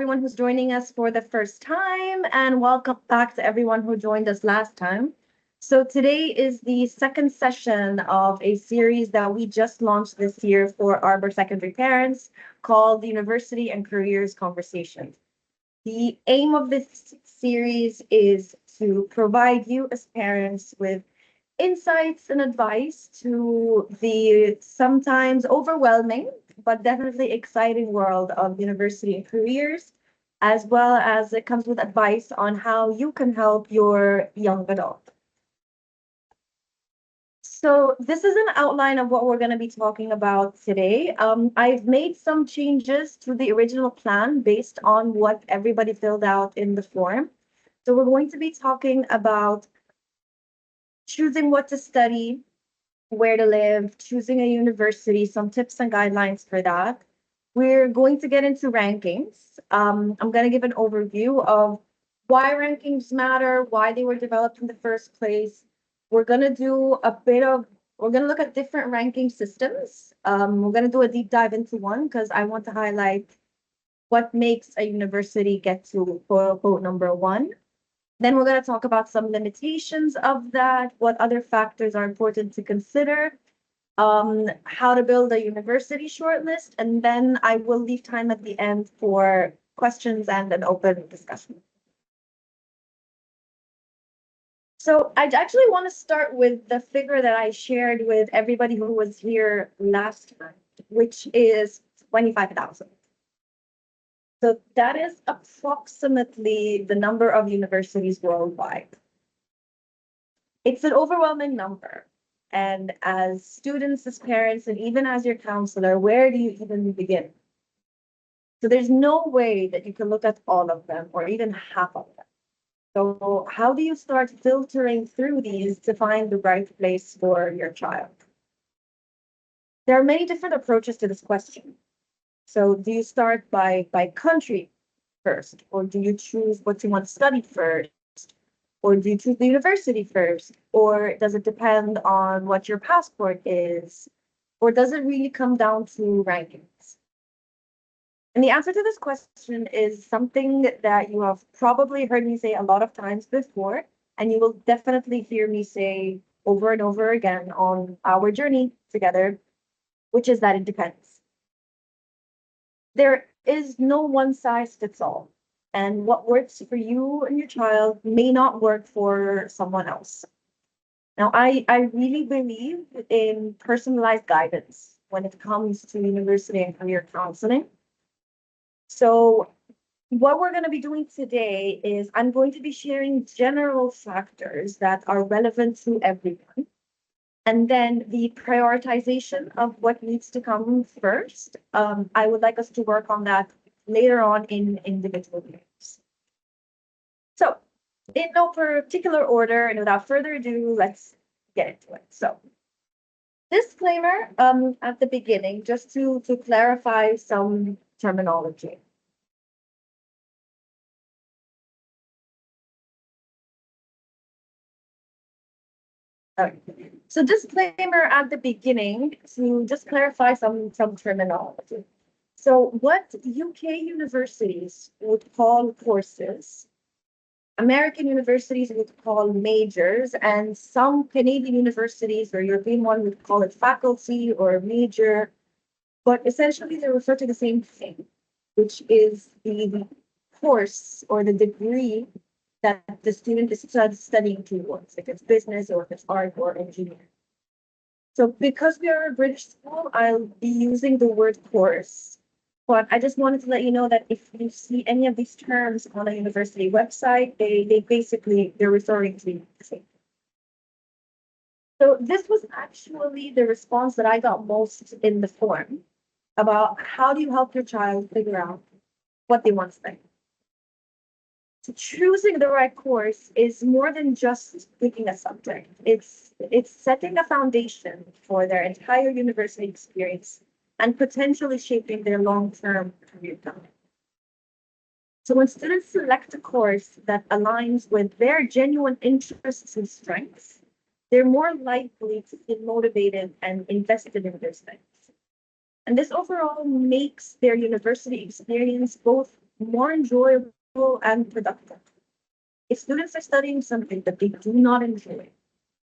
everyone who's joining us for the first time, and welcome back to everyone who joined us last time. So, today is the second session of a series that we just launched this year for Arbor secondary parents called the University and Careers Conversation. The aim of this series is to provide you as parents with insights and advice to the sometimes overwhelming but definitely exciting world of university and careers, as well as it comes with advice on how you can help your young adult. So this is an outline of what we're going to be talking about today. I've made some changes to the original plan based on what everybody filled out in the form. So we're going to be talking about choosing what to study, where to live, choosing a university, some tips and guidelines for that. We're going to get into rankings. I'm going to give an overview of why rankings matter, why they were developed in the first place. We're going to do we're going to look at different ranking systems. We're going to do a deep dive into one because I want to highlight what makes a university get to quote unquote number one. Then we're going to talk about some limitations of that, what other factors are important to consider, how to build a university shortlist, and then I will leave time at the end for questions and an open discussion. So I actually want to start with the figure that I shared with everybody who was here last time, which is 25,000. So that is approximately the number of universities worldwide. It's an overwhelming number. And as students, as parents, and even as your counselor, where do you even begin? So there's no way that you can look at all of them or even half of them. So how do you start filtering through these to find the right place for your child? There are many different approaches to this question. So do you start by country first, or do you choose what you want to study first? Or do you choose the university first? Or does it depend on what your passport is? Or does it really come down to rankings? And the answer to this question is something that you have probably heard me say a lot of times before, and you will definitely hear me say over and over again on our journey together, which is that it depends. There is no one size fits all. And what works for you and your child may not work for someone else. Now, I really believe in personalized guidance when it comes to university and career counseling. So what we're going to be doing today is I'm going to be sharing general factors that are relevant to everyone. And then the prioritization of what needs to come first. I would like us to work on that later on in individual videos. So in no particular order and without further ado, let's get into it. So disclaimer at the beginning, just to clarify some terminology. Okay. So disclaimer at the beginning to just clarify some terminology. So what UK universities would call courses, American universities would call majors, and some Canadian universities or European one would call it faculty or major, but essentially they refer to the same thing, which is the course or the degree that the student is studying towards, if it's business or if it's art or engineering. So because we are a British school, I'll be using the word course. But I just wanted to let you know that if you see any of these terms on a university website, they're referring to the same. So this was actually the response that I got most in the form about how do you help your child figure out what they want to study. So choosing the right course is more than just picking a subject. It's setting a foundation for their entire university experience and potentially shaping their long-term career path. So when students select a course that aligns with their genuine interests and strengths, they're more likely to be motivated and invested in their studies. And this overall makes their university experience both more enjoyable and productive. If students are studying something that they do not enjoy,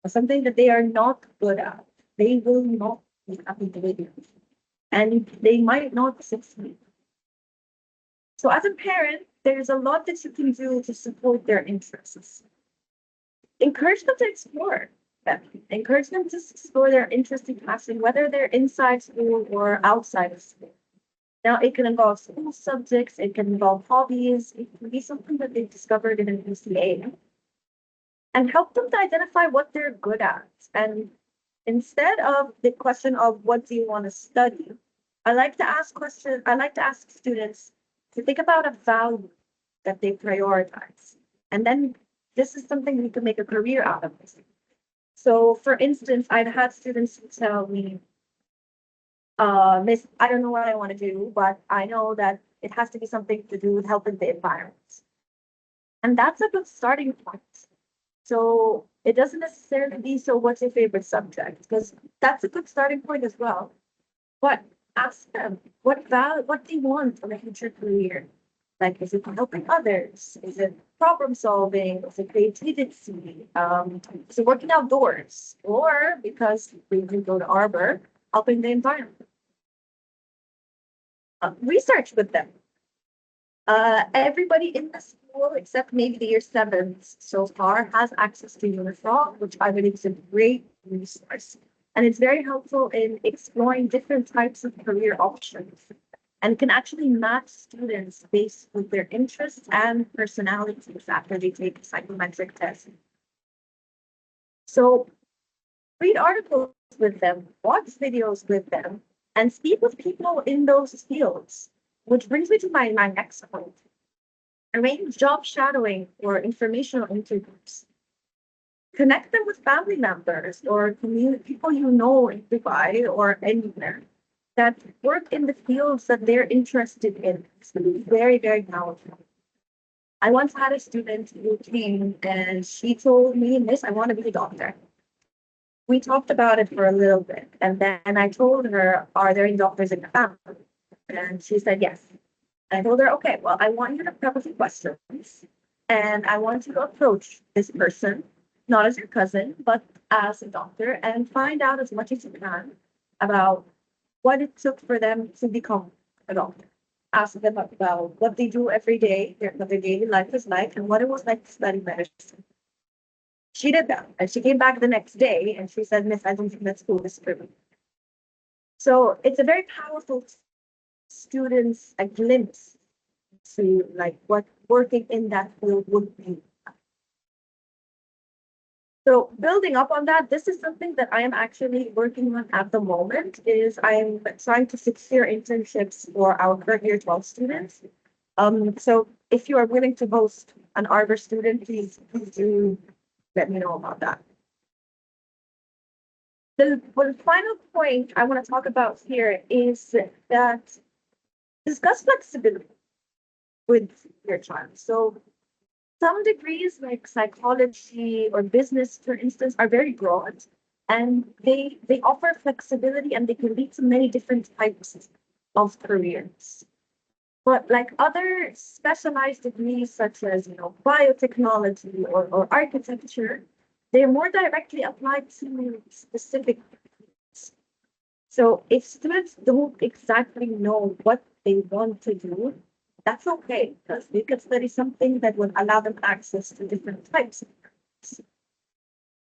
or something that they are not good at, they will not be happy doing it, and they might not succeed. So as a parent, there's a lot that you can do to support their interests. Encourage them to explore them. Encourage them to explore their interest in passion, whether they're inside school or outside of school. Now, it can involve school subjects, it can involve hobbies, it can be something that they've discovered in an ECA, and help them to identify what they're good at. And instead of the question of what do you want to study, I like to ask students to think about a value that they prioritize. And then this is something we can make a career out of this. So for instance, I've had students who tell me, Miss, I don't know what I want to do, but I know that it has to be something to do with helping the environment. And that's a good starting point. So it doesn't necessarily be so what's your favorite subject, because that's a good starting point as well. But ask them what they want from a future career. Like, is it helping others? Is it problem solving? Is it creativity? Is it working outdoors? Or because we can go to Arbor, helping the environment. Research with them. Everybody in the school, except maybe the year sevens so far, has access to Unifrog, which I believe is a great resource. And it's very helpful in exploring different types of career options and can actually match students based with their interests and personalities after they take a psychometric test. So read articles with them, watch videos with them, and speak with people in those fields. Which brings me to my next point. Arrange job shadowing or informational interviews. Connect them with family members or people you know in Dubai or anywhere that work in the fields that they're interested in. It's very, very powerful. I once had a student who came and she told me, Miss, I want to be a doctor. We talked about it for a little bit, and then I told her, are there any doctors in your family? And she said yes. And I told her, okay, well, I want you to prep a few questions, and I want you to approach this person, not as your cousin, but as a doctor, and find out as much as you can about what it took for them to become a doctor. Ask them about what they do every day, what their daily life is like, and what it was like to study medicine. She did that, and she came back the next day, and she said, Miss, I don't think that school is for me. So it's a very powerful students a glimpse to like what working in that field would be. So building up on that, this is something that I am actually working on at the moment, is I'm trying to secure internships for our current year 12 students. So if you are willing to host an Arbor student, please do let me know about that. The final point I want to talk about here is that discuss flexibility with your child. So some degrees like psychology or business, for instance, are very broad and they offer flexibility and they can lead to many different types of careers. But like other specialized degrees such as biotechnology or architecture, they're more directly applied to specific fields. So if students don't exactly know what they want to do, that's okay, because they could study something that would allow them access to different types of programs.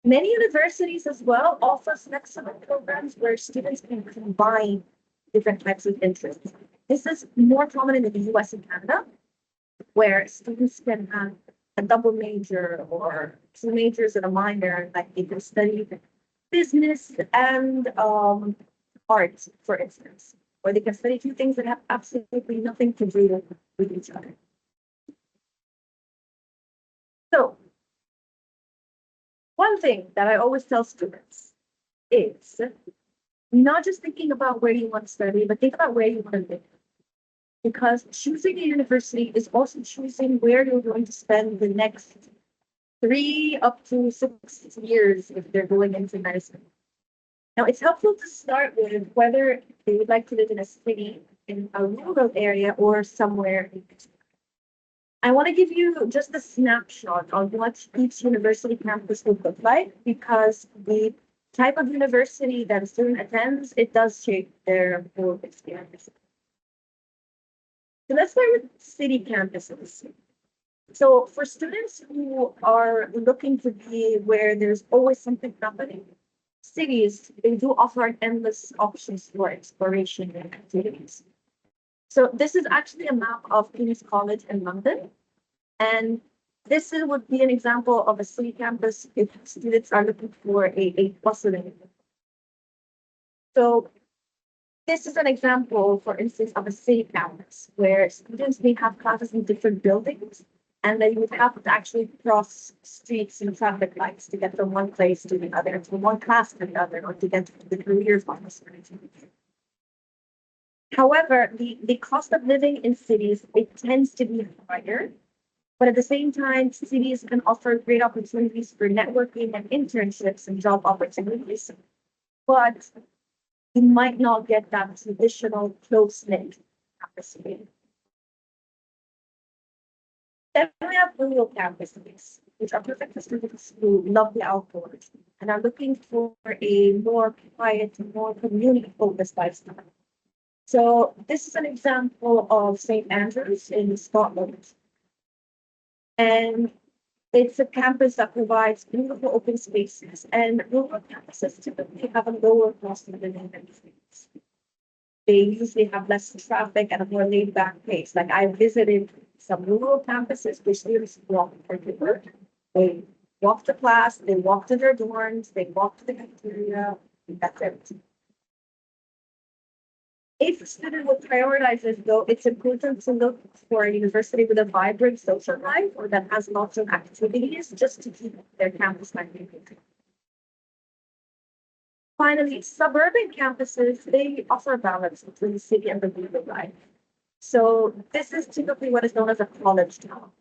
Many universities as well offer flexible programs where students can combine different types of interests. This is more common in the US and Canada, where students can have a double major or two majors and a minor, like they can study business and art, for instance, or they can study two things that have absolutely nothing to do with each other. So, one thing that I always tell students is not just thinking about where you want to study, but think about where you want to live. Because choosing a university is also choosing where you're going to spend the next 3 up to 6 years if they're going into medicine. Now, it's helpful to start with whether they would like to live in a city, in a rural area, or somewhere in between. I want to give you just a snapshot on what each university campus would look like because the type of university that a student attends, it does shape their whole experience. So let's start with city campuses. So for students who are looking to be where there's always something happening, cities, they do offer endless options for exploration and activities. So this is actually a map of King's College in London. And would be an example of a city campus if students are looking for a bustling. So this is an example, for instance, of a city campus where students may have classes in different buildings, and then you would have to actually cross streets and traffic lights to get from one place to the other, from one class to the other, or to get to the careers office. However, the cost of living in cities, it tends to be higher. But at the same time, cities can offer great opportunities for networking and internships and job opportunities. But you might not get that traditional close-knit atmosphere. Then we have rural campuses, which are perfect for students who love the outdoors and are looking for a more quiet, more community-focused lifestyle. So this is an example of St. Andrews in Scotland. And it's a campus that provides beautiful open spaces, and rural campuses typically have a lower cost of living than cities. They usually have less traffic and a more laid back pace. Like I visited some rural campuses where students walk to work, they walk to class, they walk to their dorms, they walk to the cafeteria, and that's it. If a student would prioritize this, though, it's important to look for a university with a vibrant social life or that has lots of activities just to keep their campus magnificent. Finally, suburban campuses, they offer balance between the city and the rural life. So this is typically what is known as a college town.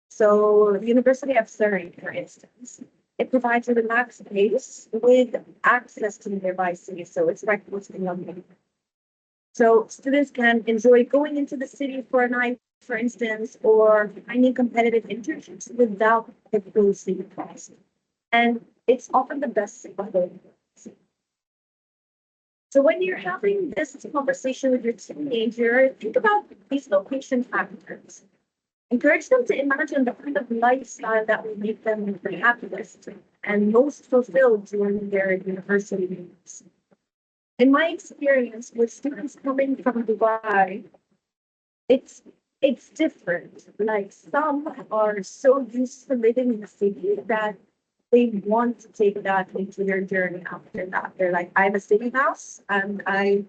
So the University of Surrey, for instance, it provides a relaxed pace with access to nearby cities. So it's right close to London. So students can enjoy going into the city for a night, for instance, or finding competitive internships without the full city cost. And it's often the best of both. So when you're having this conversation with your teenager, think about these location factors. Encourage them to imagine the kind of lifestyle that will make them the happiest and most fulfilled during their university years. In my experience with students coming from Dubai, it's it's different. Like some are so used to living in the city that they want to take that into their journey after that. They're like, I have a city house and I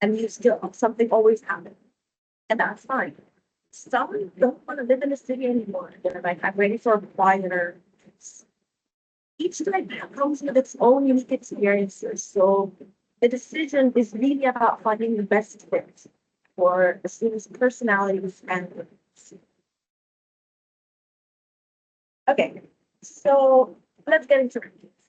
am used to something always happening. And that's fine. Some don't want to live in the city anymore. They're like, I'm ready for a quieter place. Each type comes with its own unique experiences. So the decision is really about finding the best fit for the students' personalities and needs. Okay, so let's get into rankings.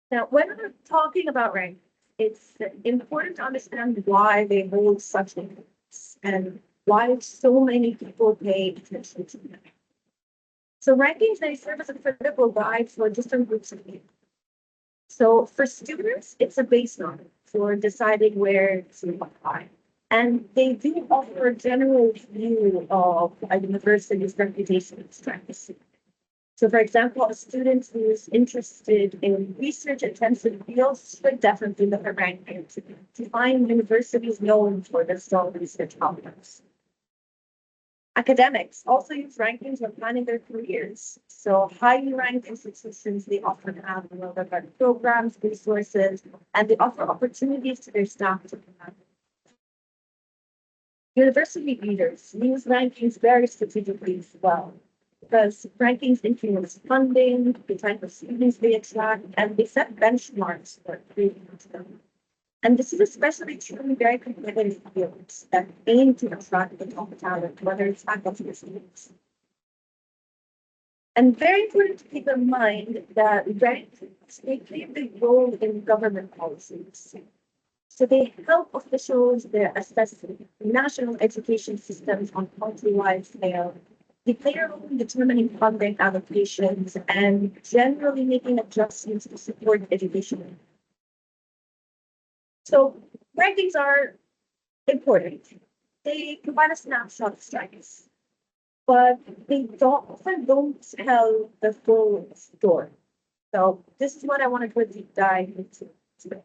Now, when we're talking about rankings, it's important to understand why they hold such importance and why so many people pay attention to them. So rankings, they serve as a critical guide for different groups of people. So for students, it's a baseline for deciding where to apply. And they do offer a general view of a university's reputation and strengths. So for example, a student who is interested in research-intensive fields should definitely look at rankings to find universities known for their strong research outcomes. Academics also use rankings when planning their careers. So highly ranked institutions, they often have relevant programs, resources, and they offer opportunities to their staff to plan. University leaders use rankings very strategically as well, because rankings influence funding, the type of students they attract, and they set benchmarks for creating them. And this is especially true in very competitive fields that aim to attract the top talent, whether it's faculty or students. And very important to keep in mind that rankings they play a big role in government policies. So they help officials to assess national education systems on country-wide scale. They play a role in determining funding allocations and generally making adjustments to support education. So rankings are important. They provide a snapshot of strengths, but they often don't tell the full story. So this is what I want to do a deep dive into today.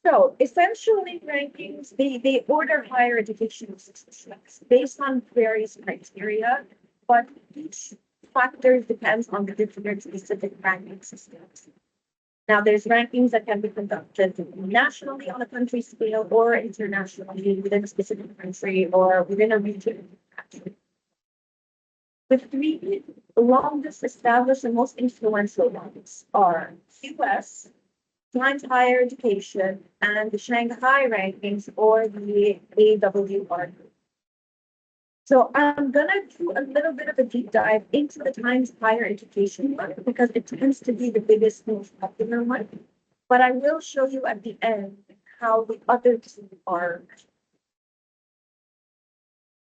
So essentially rankings, they order higher education institutions based on various criteria, but each factor depends on the different specific ranking systems. Now, there's rankings that can be conducted nationally on a country scale or internationally within a specific country or within a region. The three longest established and most influential ones are US, Times Higher Education, and the Shanghai rankings or the AWR. So I'm gonna do a little bit of a deep dive into the Times Higher Education one because it tends to be the biggest, most popular one. But I will show you at the end how the other two are.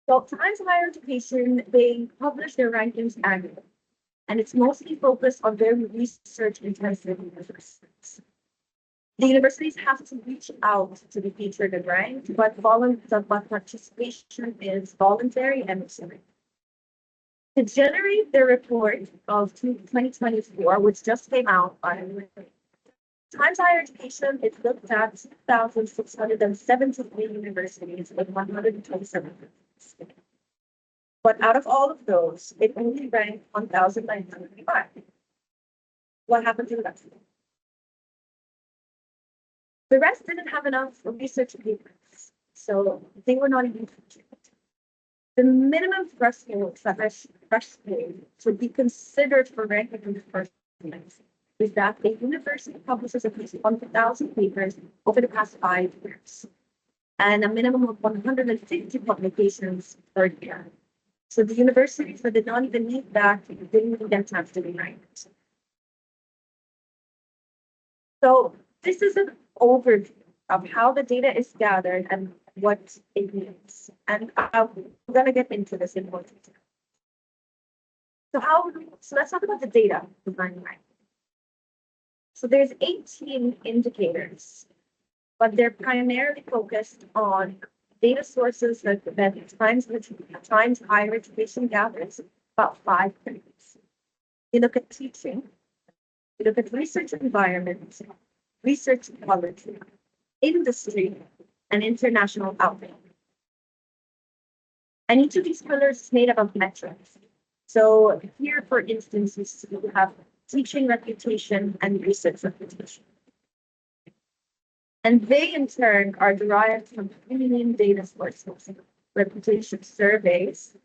So Times Higher Education, they publish their rankings annually, and it's mostly focused on very research-intensive universities. The universities have to reach out to be featured and ranked, but participation is voluntary and free. To generate the report of 2024, which just came out on Times Higher Education, it looked at 2,673 universities with 127 countries. But out of all of those, it only ranked 1,905. What happened to the rest? The rest didn't have enough research papers, so they were not even featured. The minimum threshold should be considered for ranking in the first place is that a university publishes at least 1,000 papers over the past 5 years, and a minimum of 150 publications per year. So the universities that did not even meet that didn't even get time to be ranked. So this is an overview of how the data is gathered and what it means. And I'm going to get into this in more detail. So let's talk about the data behind ranking. So there's 18 indicators, but they're primarily focused on data sources that Times Higher Education gathers, about 5 things. You look at teaching, you look at research environment, research quality, industry, and international outreach. And each of these pillars is made up of metrics. So here, for instance, you have teaching reputation and research reputation. And they, in turn, are derived from 3 main data sources: reputation surveys,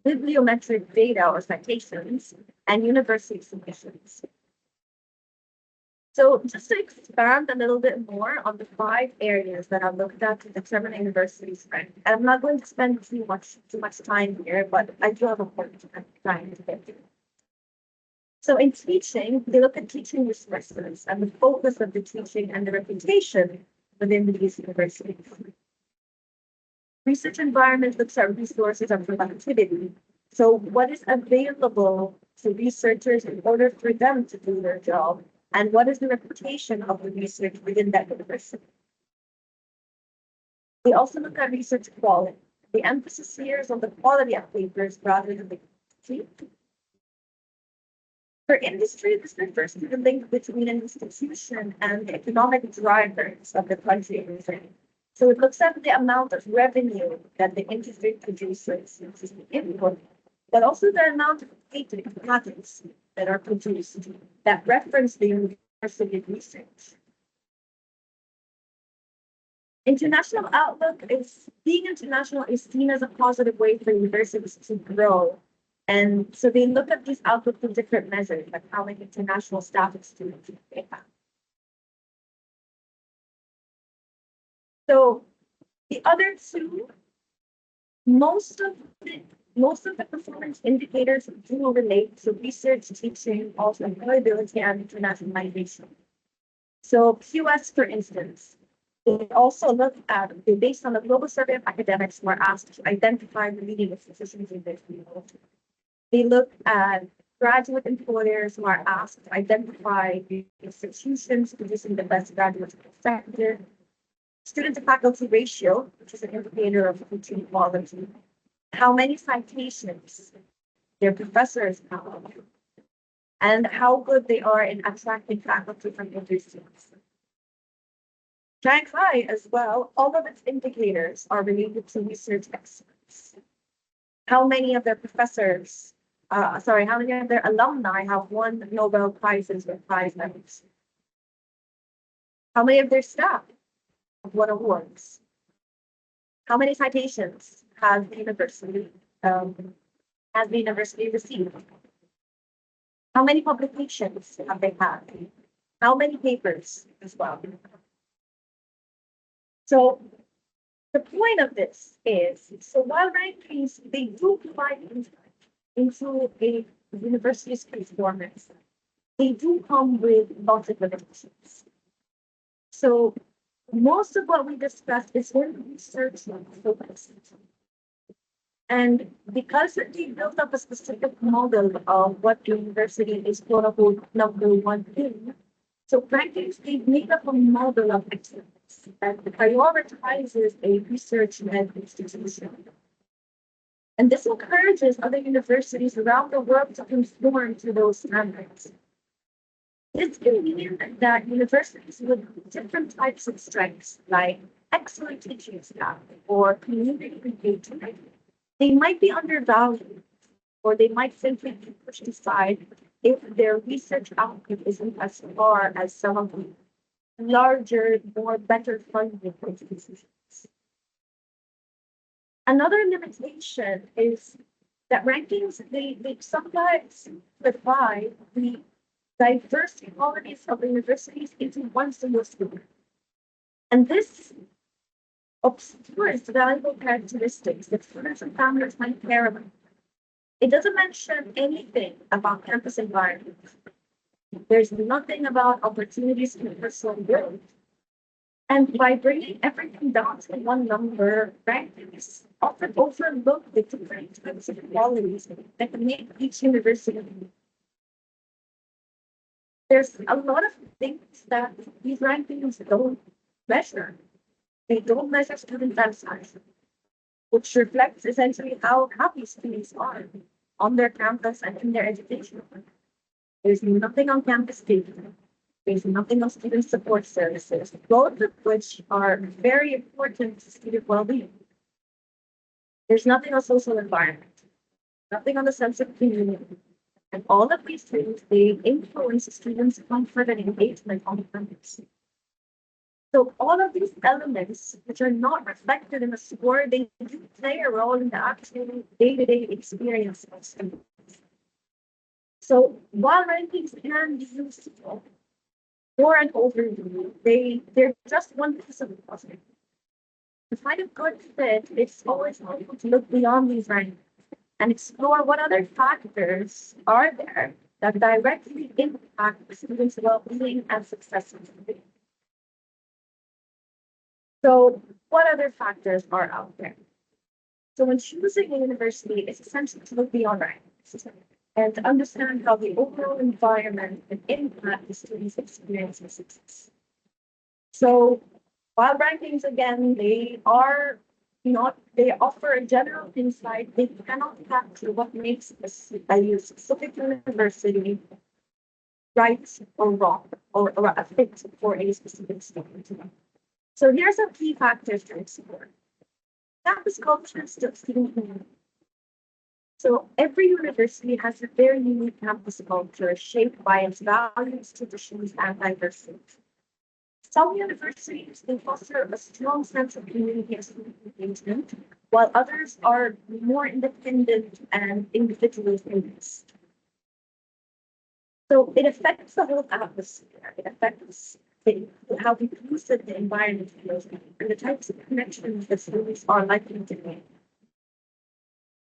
bibliometric data or citations, and university submissions. So just to expand a little bit more on the 5 areas that I've looked at to determine a university's rank, and I'm not going to spend too much time here, but I do have a point I'm trying to get to. So in teaching, they look at teaching resources and the focus of the teaching and the reputation within these universities. Research environment looks at resources and productivity. So what is available to researchers in order for them to do their job? And what is the reputation of the research within that university? We also look at research quality. The emphasis here is on the quality of papers rather than the quantity. For industry, this refers to the link between an institution and the economic drivers of the country. So it looks at the amount of revenue that the industry produces, which is the input, but also the amount of patents that are produced that reference the university research. International outlook is being international is seen as a positive way for universities to grow. And so they look at these outlooks in different measures, like how many international staff and students they have. So the other two, most of the performance indicators do relate to research, teaching, also employability, and internationalization. So QS, for instance, they also look at, based on the global survey of academics, were asked to identify the leading institutions in their field. They look at graduate employers who are asked to identify the institutions producing the best graduates in the sector. Student to faculty ratio, which is an indicator of teaching quality. How many citations their professors have, and how good they are in attracting faculty from industries. Rank high as well, all of its indicators are related to research excellence. How many of their professors, how many of their alumni have won Nobel Prizes or prize winners? How many of their staff have won awards? How many citations has the university received? How many publications have they had? How many papers as well? So the point of this is, so while rankings, they do provide insight into a university's performance, they do come with lots of limitations. So most of what we discussed is going to be research focused. And because they built up a specific model of what the university is quote unquote number one in, so rankings, they've made up a model of excellence that prioritizes a research-led institution. And this encourages other universities around the world to conform to those standards. This can mean that universities with different types of strengths, like excellent teaching staff or community engagement, they might be undervalued, or they might simply be pushed aside if their research output isn't as far as some of the larger, more better funded institutions. Another limitation is that rankings, they sometimes divide the diverse qualities of universities into one single school. And this obscures valuable characteristics that students and families might care about. It doesn't mention anything about campus environment. There's nothing about opportunities for personal growth. And by bringing everything down to one number, rankings often overlook the different types of qualities that make each university. There's a lot of things that these rankings don't measure. They don't measure student satisfaction, which reflects essentially how happy students are on their campus and in their education. There's nothing on campus data. There's nothing on student support services, both of which are very important to student well-being. There's nothing on social environment, nothing on the sense of community. And all of these things, they influence students' comfort and engagement on campus. So all of these elements, which are not reflected in the score, they do play a role in the actual day-to-day experience of students. So while rankings can be useful for an overview, they're just one piece of the puzzle. To find a good fit, it's always helpful to look beyond these rankings and explore what other factors are there that directly impact the students' well-being and success. So what other factors are out there? So when choosing a university, it's essential to look beyond rankings and to understand how the overall environment can impact the student's experience and success. So while rankings, again, they are not, they offer a general insight, they cannot capture what makes a specific university right or wrong, or a fit for a specific student. So here's some key factors to explore. Campus culture is student community. So every university has a very unique campus culture shaped by its values, traditions, and diversity. Some universities, they foster a strong sense of community and student engagement, while others are more independent and individualist. So it affects the whole atmosphere. It affects how inclusive the environment feels and the types of connections that students are likely to make.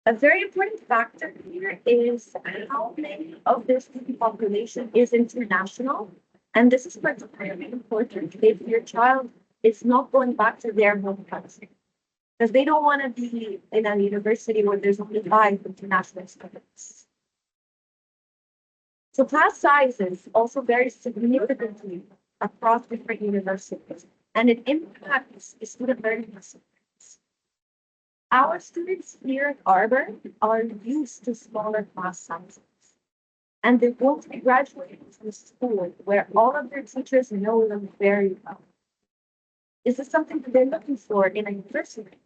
A very important factor here is how many of their student population is international And this is particularly important if your child is not going back to their home country, because they don't want to be in a university where there's only 5 international students. So class sizes also vary significantly across different universities, and it impacts the student learning experience. Our students here at Arbor are used to smaller class sizes, and they're going to be graduating from school where all of their teachers know them very well. Is this something that they're looking for in a university?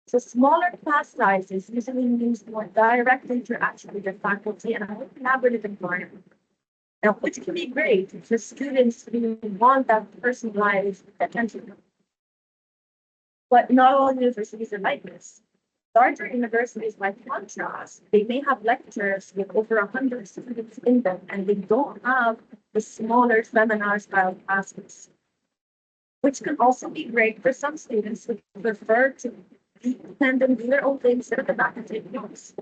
So smaller class sizes usually means more direct interaction with your faculty and a more collaborative environment. Now, which can be great for students who want that personalized attention. But not all universities are like this. Larger universities, by contrast, they may have lectures with over 100 students in them, and they don't have the smaller seminar-style classes, which can also be great for some students who prefer to be independent and do their own things, sit at the back and take notes.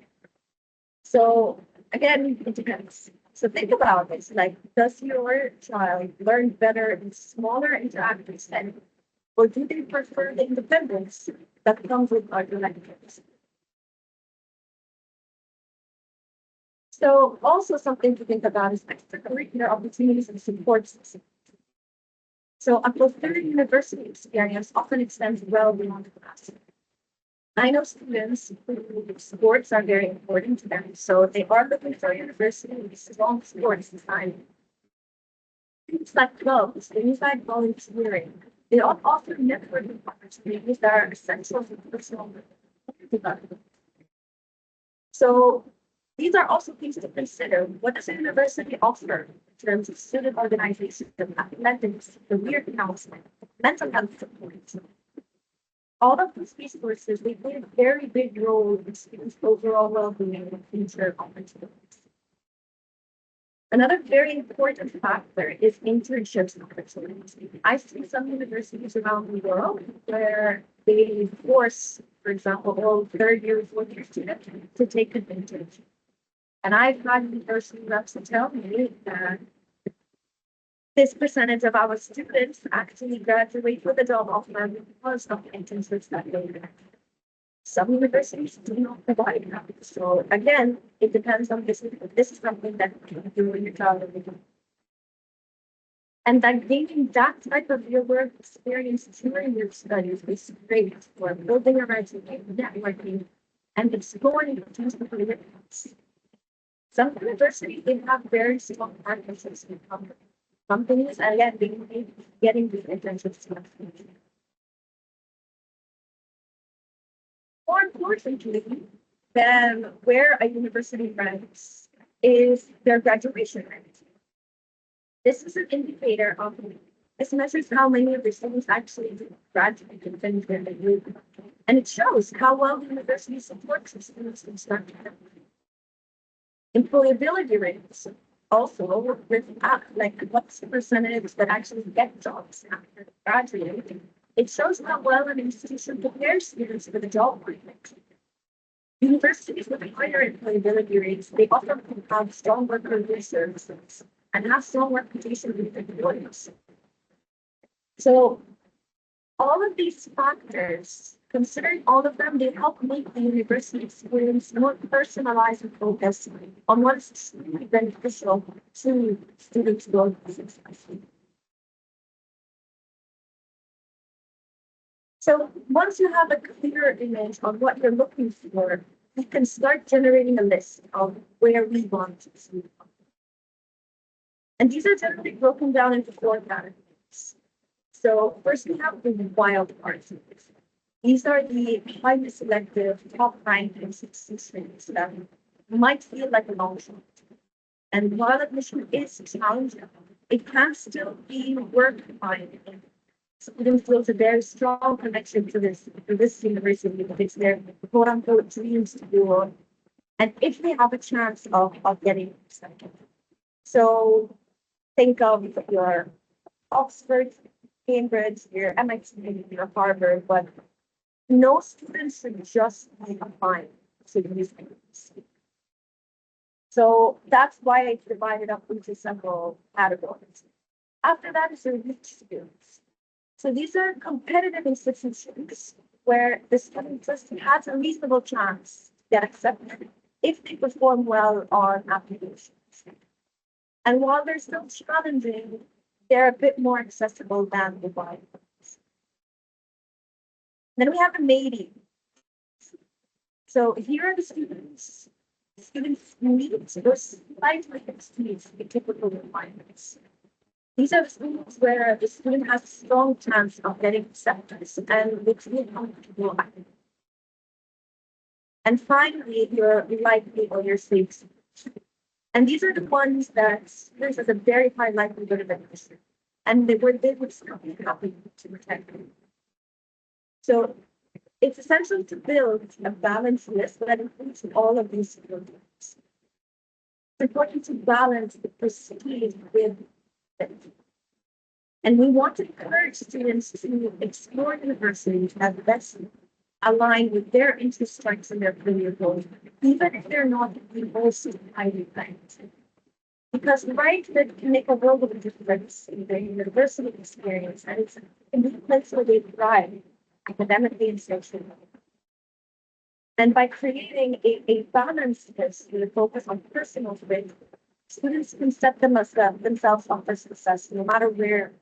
So again, it depends. So think about this, like, does your child learn better in smaller interactive settings, or do they prefer the independence that comes with larger lectures? So also something to think about is extracurricular opportunities and support systems. So a fulfilling university experience often extends well beyond the classroom. I know students who sports are very important to them, so they are looking for a university with strong sports design. Things like clubs, things like volunteering, they all offer networking opportunities that are essential for personal development. So these are also things to consider. What does a university offer in terms of student organization, athletics, career counseling, mental health support? All of these resources, they play a very big role in students' overall well-being and future opportunities. Another very important factor is internships and opportunities. I see some universities around the world where they force, for example, all third-year, fourth-year students to take an internship. And I've had university reps tell me that this percentage of our students actually graduate with a job offer because of the internships that they get. Some universities do not provide that. So again, it depends on this. This is something that you can do in your child. And that gaining that type of real world experience during your studies is great for building a resume, networking, and exploring potential career paths. Some universities, they have very strong partnerships with companies, and again, they may be getting these internships. More importantly than where a university ranks is their graduation rate. This is an indicator of, this measures how many of the students actually graduate and finish their degree. And it shows how well the university supports the students in starting. Employability rates also reflect like what's the percentage that actually get jobs after graduating. It shows how well an institution prepares students for the job market. Universities with higher employability rates, they often have strong worker services and have strong reputation with employers. So all of these factors, considering all of them, they help make the university experience more personalized and focused on what's truly beneficial to students' growth and success. So once you have a clear image on what you're looking for, you can start generating a list of where we want to see. And these are generally broken down into 4 categories. So first we have the wild cards. These are the highly selective top ranking institutions that might feel like a long shot. And while admission is challenging, it can still be worth finding. Students build a very strong connection to this university if it's their quote unquote dreams to do, and if they have a chance of getting accepted. So think of your Oxford, Cambridge, your MIT, your Harvard, but no student should just be applying to these things. So that's why I divided up into several categories. After that is the reach skills. So these are competitive institutions where the student just has a reasonable chance to get accepted if they perform well on applications. And while they're still challenging, they're a bit more accessible than the wild ones. Then we have the mating. So here are the students. Students meet or slightly exceed the typical requirements. These are the schools where the student has a strong chance of getting accepted and which will comfortable. And finally, your likely or your safe. And these are the ones that students has a very high likelihood of admission. And they would still be happy to attend. So it's essential to build a balanced list that includes all of these skills. It's important to balance the prestige with it. And we want to encourage students to explore universities that best align with their interest strengths and their career goals, even if they're not the most highly ranked. Because right that can make a world of difference in their university experience, and it's in the place where they thrive academically and socially. And by creating a balanced list with a focus on personal fit, students can set themselves up for success no matter where.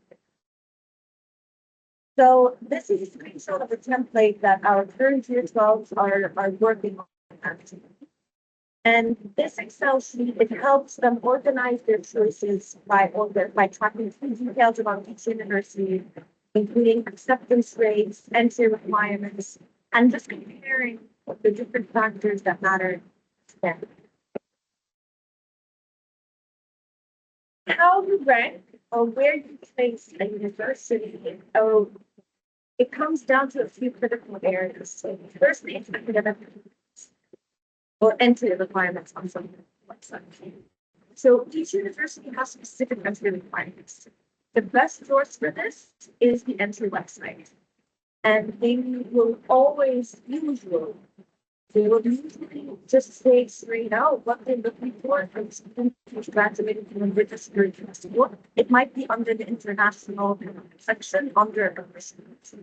So this is a screenshot of the template that our current year 12s are working on. And this Excel sheet, it helps them organize their choices by tracking key details about each university, including acceptance rates, entry requirements, and just comparing the different factors that matter to them. How you rank or where you place a university, it comes down to a few critical areas. So firstly, it's academic or entry requirements on some websites. So each university has specific entry requirements. The best source for this is the entry website. And they will always usually just say straight out what they're looking for from students who's graduated from a registered school. It might be under the international section under admissions.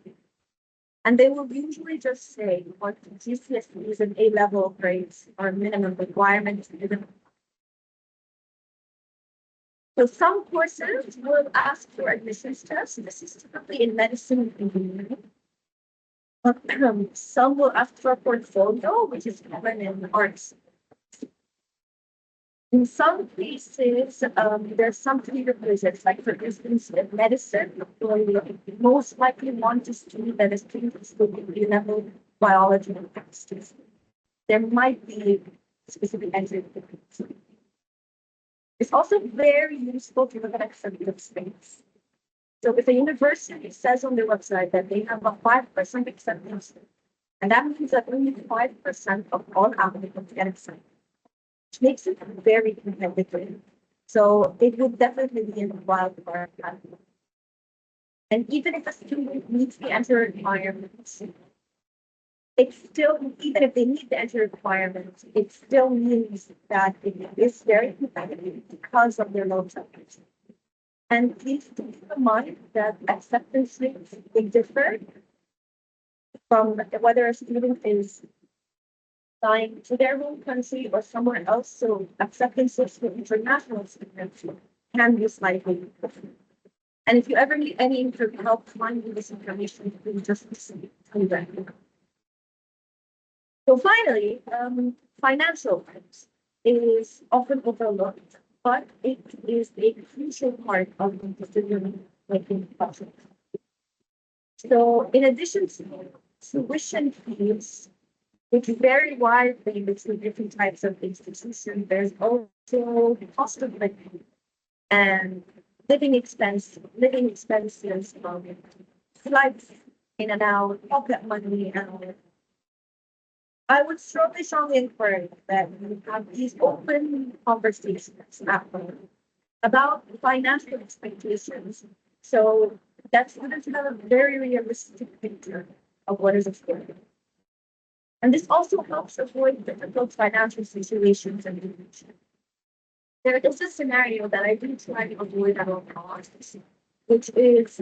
And they will usually just say what GCSEs and A-level grades are minimum requirements. So some courses will ask for admissions tests. This is typically in medicine and engineering. Some will ask for a portfolio, which is common in arts. In some cases, there's some prerequisites, like for instance, in medicine, you most likely want to see that a student is studying level biology and chemistry. There might be specific entry requirements. It's also very useful to look at acceptance rates. So if a university says on their website that they have a 5% acceptance rate, and that means that only 5% of all applicants get accepted, which makes it very competitive. So it would definitely be in the wild card. And even if a student meets the entry requirements, it's still, even if they meet the entry requirements, it still means that it is very competitive because of their low acceptance. And please keep in mind that acceptance rates, they differ from whether a student is flying to their home country or somewhere else. So acceptance rates for international students can be slightly different. And if you ever need any help finding this information, please just tell them. So finally, financial things is often overlooked, but it is a crucial part of the decision-making process. So in addition to tuition fees, which vary widely between different types of institutions, there's also cost of living and living expenses, flights in and out, pocket money, and I would strongly encourage that we have these open conversations about financial expectations, so that students have a very realistic picture of what is expected. And this also helps avoid difficult financial situations in the future. there is a scenario that I do try to avoid at all costs, which is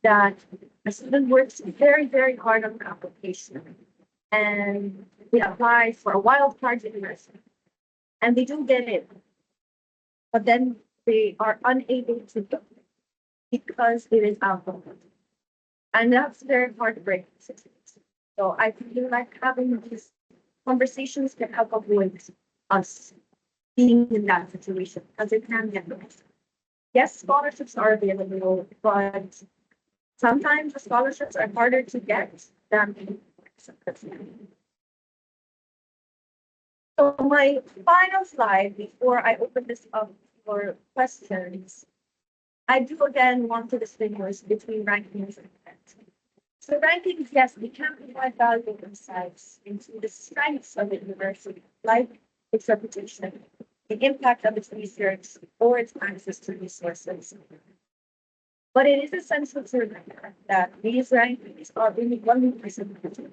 that a student works very, very hard on the application and they apply for a wild card university and they do get it, but then they are unable to go because it is out of budget. And that's very heartbreaking. So I feel like having these conversations can help avoid us being in that situation because it can get worse. Yes, scholarships are available, but sometimes the scholarships are harder to get than. So my final slide before I open this up for questions, I do again want to distinguish between rankings and events. So rankings, yes, we can provide valuable insights into the strengths of a university, like its reputation, the impact of its research, or its access to resources. But it is essential to remember that these rankings are only one representation.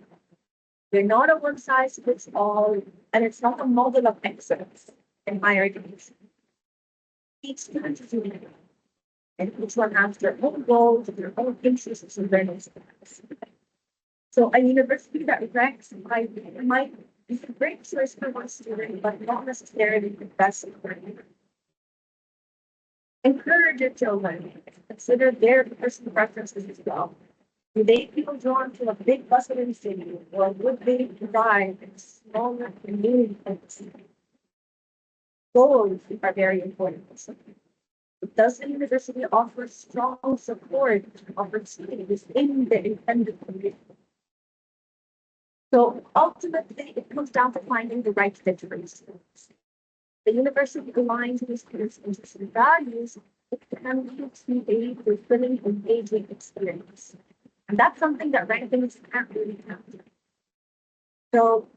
They're not a one size fits all, and it's not a model of excellence in higher education. Each student is unique, and each one has their own goals, their own interests, and learning styles. So a university that ranks might be a great choice for one student, but not necessarily the best for you. Encourage your children. Consider their personal preferences as well. Do they feel drawn to a big bustling city, or would they thrive in smaller communities? Goals are very important. Does the university offer strong support opportunities in the intended community? So ultimately, it comes down to finding the right fit for each student. The university aligns with students' interests and values, it can lead to a fulfilling, engaging experience. And that's something that rankings can't really capture. So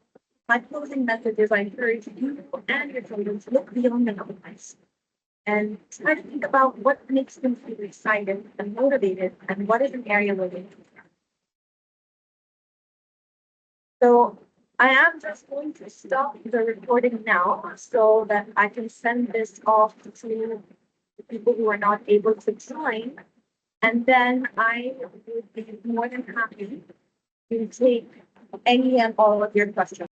my closing message is I encourage you and your children to look beyond the numbers and try to think about what makes them feel excited and motivated and what is an area where they can grow. So I am just going to stop the recording now so that I can send this off to the people who are not able to join. And then I would be more than happy to take any and all of your questions.